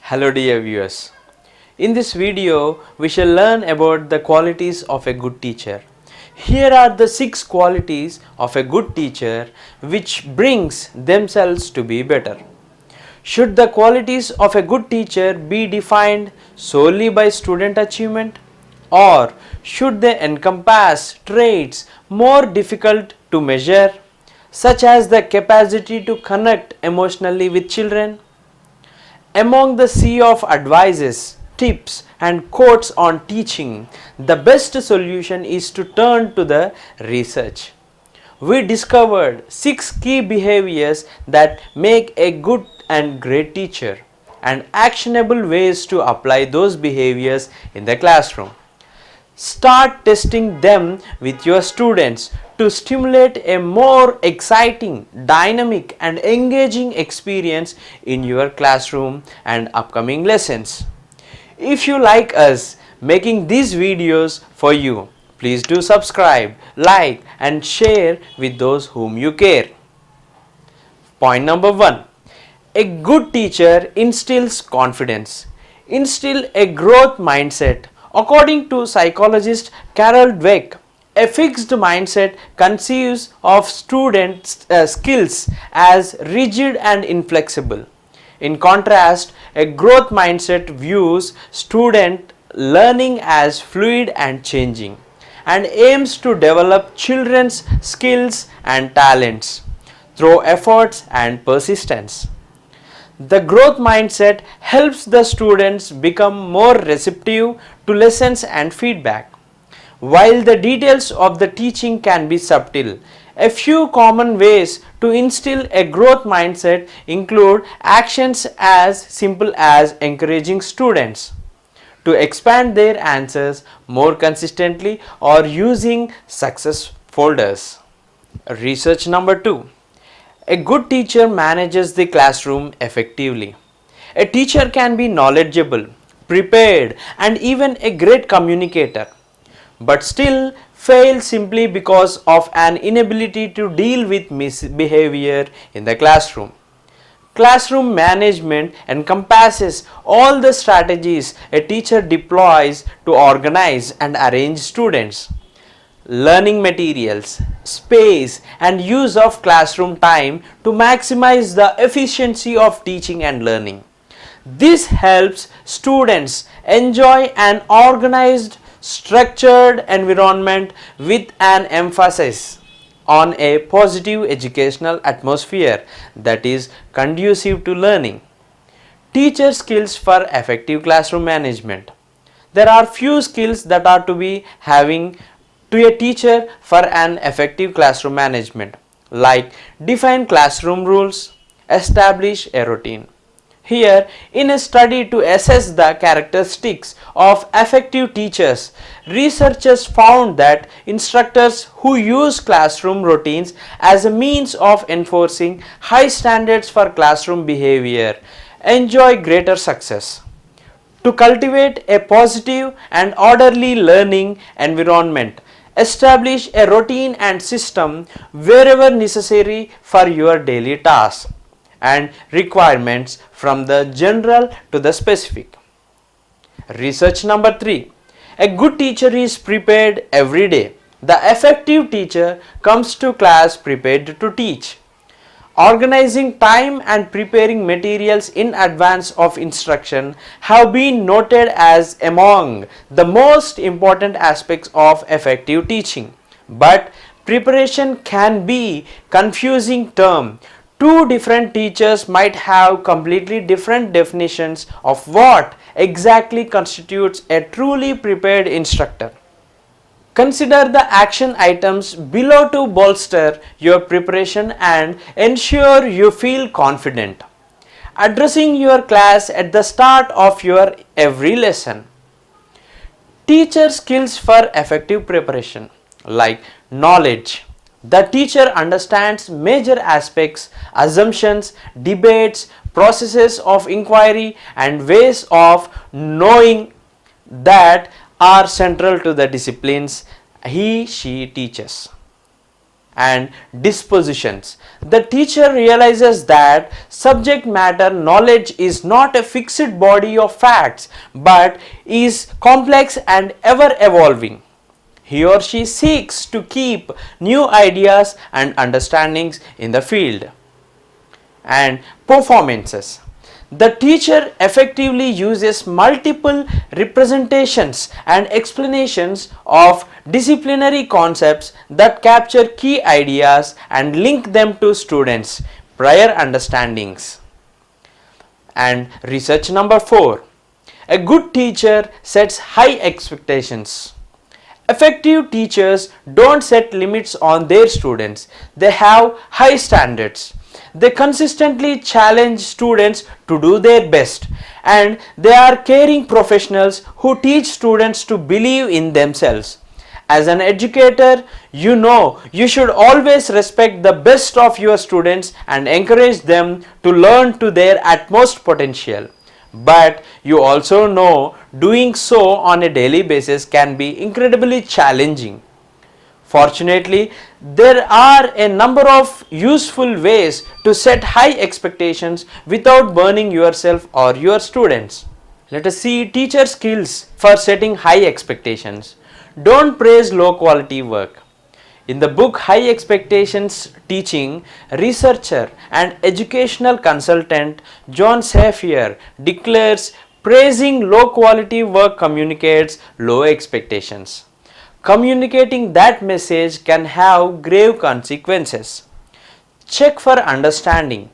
Hello dear viewers. In this video, we shall learn about the qualities of a good teacher. Here are the 6 qualities of a good teacher which brings themselves to be better. Should the qualities of a good teacher be defined solely by student achievement, or should they encompass traits more difficult to measure, such as the capacity to connect emotionally with children? Among the sea of advices, tips and quotes on teaching, the best solution is to turn to the research. We discovered 6 key behaviors that make a good and great teacher and actionable ways to apply those behaviors in the classroom. Start testing them with your students to stimulate a more exciting, dynamic and engaging experience in your classroom and upcoming lessons. If you like us making these videos for you, please do subscribe, like and share with those whom you care. Point number 1. A good teacher instills confidence. Instill a growth mindset. According to psychologist Carol Dweck, a fixed mindset conceives of students' skills as rigid and inflexible. In contrast, a growth mindset views student learning as fluid and changing and aims to develop children's skills and talents through efforts and persistence. The growth mindset helps the students become more receptive to lessons and feedback. While the details of the teaching can be subtle, a few common ways to instill a growth mindset include actions as simple as encouraging students to expand their answers more consistently or using success folders. Research number 2. A good teacher manages the classroom effectively. A teacher can be knowledgeable, prepared, and even a great communicator, but still fail simply because of an inability to deal with misbehavior in the classroom. Classroom management encompasses all the strategies a teacher deploys to organize and arrange students, learning materials, space and use of classroom time to maximize the efficiency of teaching and learning. This helps students enjoy an organized, structured environment with an emphasis on a positive educational atmosphere that is conducive to learning. Teacher skills for effective classroom management. There are few skills that are to be having to a teacher for an effective classroom management, like define classroom rules, establish a routine. Here, in a study to assess the characteristics of effective teachers, researchers found that instructors who use classroom routines as a means of enforcing high standards for classroom behavior enjoy greater success. To cultivate a positive and orderly learning environment, establish a routine and system wherever necessary for your daily tasks and requirements from the general to the specific. Research number 3. A good teacher is prepared every day. The effective teacher comes to class prepared to teach. Organizing time and preparing materials in advance of instruction have been noted as among the most important aspects of effective teaching. But preparation can be a confusing term. Two different teachers might have completely different definitions of what exactly constitutes a truly prepared instructor. Consider the action items below to bolster your preparation and ensure you feel confident. Addressing your class at the start of your every lesson. Teacher skills for effective preparation, like knowledge. The teacher understands major aspects, assumptions, debates, processes of inquiry and ways of knowing that are central to the disciplines he/she teaches. and dispositions. The teacher realizes that subject matter knowledge is not a fixed body of facts but is complex and ever evolving. He or she seeks to keep new ideas and understandings in the field. And performances. The teacher effectively uses multiple representations and explanations of disciplinary concepts that capture key ideas and link them to students' prior understandings. And research number 4. A good teacher sets high expectations. Effective teachers don't set limits on their students. They have high standards. They consistently challenge students to do their best, and they are caring professionals who teach students to believe in themselves. As an educator, you know you should always respect the best of your students and encourage them to learn to their utmost potential. But you also know doing so on a daily basis can be incredibly challenging. Fortunately, there are a number of useful ways to set high expectations without burning yourself or your students. Let us see teacher skills for setting high expectations. Don't praise low quality work. In the book High Expectations Teaching, researcher and educational consultant John Safier declares praising low quality work communicates low expectations. Communicating that message can have grave consequences. Check for understanding.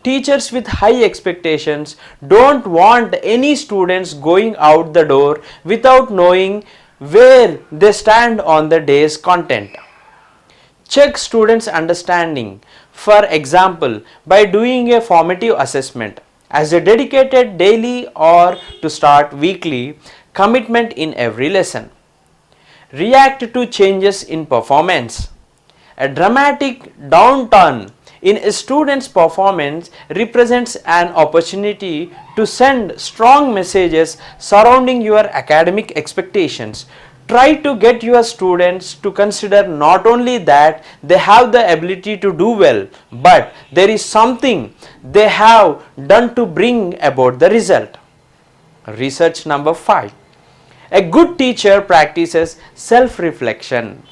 Teachers with high expectations don't want any students going out the door without knowing where they stand on the day's content. Check students' understanding, for example, by doing a formative assessment as a dedicated daily or to start weekly commitment in every lesson. React to changes in performance. A dramatic downturn in a student's performance represents an opportunity to send strong messages surrounding your academic expectations. Try to get your students to consider not only that they have the ability to do well, but there is something they have done to bring about the result. Research number 5. A good teacher practices self-reflection.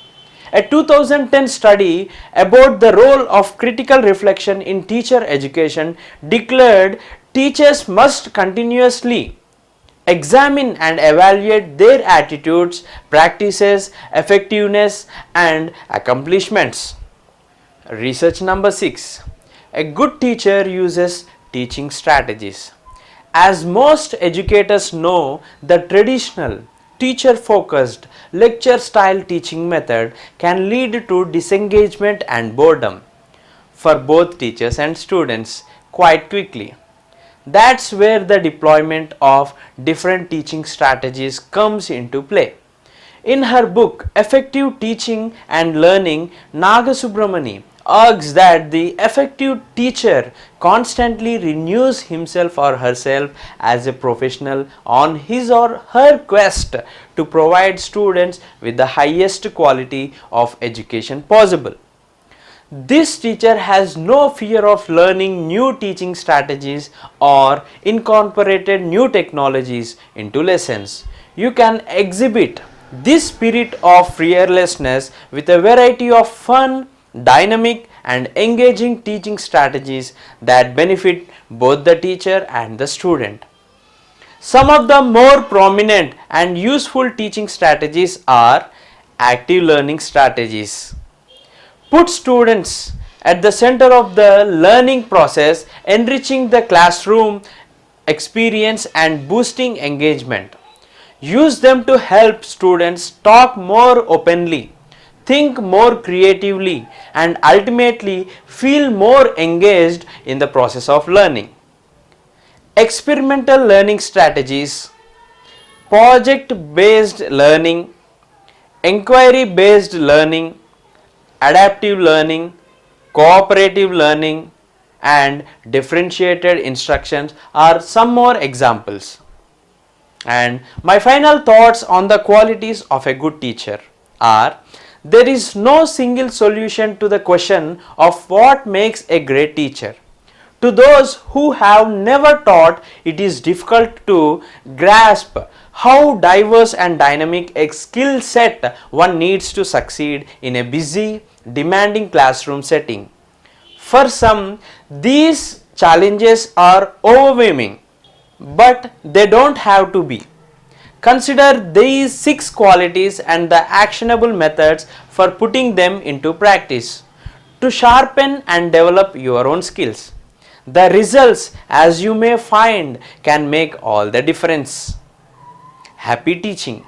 A 2010 study about the role of critical reflection in teacher education declared teachers must continuously examine and evaluate their attitudes, practices, effectiveness, and accomplishments. Research number 6. A good teacher uses teaching strategies. As most educators know, the traditional teacher-focused lecture-style teaching method can lead to disengagement and boredom for both teachers and students quite quickly. That's where the deployment of different teaching strategies comes into play. In her book Effective Teaching and Learning, Naga Subramani argues that the effective teacher constantly renews himself or herself as a professional on his or her quest to provide students with the highest quality of education possible. This teacher has no fear of learning new teaching strategies or incorporated new technologies into lessons. You can exhibit this spirit of fearlessness with a variety of fun, dynamic and engaging teaching strategies that benefit both the teacher and the student. Some of the more prominent and useful teaching strategies are active learning strategies. Put students at the center of the learning process, enriching the classroom experience and boosting engagement. Use them to help students talk more openly, think more creatively, and ultimately feel more engaged in the process of learning. Experimental learning strategies, project-based learning, inquiry-based learning, adaptive learning, cooperative learning, and differentiated instructions are some more examples. And my final thoughts on the qualities of a good teacher are: There is no single solution to the question of what makes a great teacher. To those who have never taught, it is difficult to grasp how diverse and dynamic a skill set one needs to succeed in a busy, demanding classroom setting. For some, these challenges are overwhelming, but they don't have to be. Consider these 6 qualities and the actionable methods for putting them into practice to sharpen and develop your own skills. The results, as you may find, can make all the difference. Happy teaching!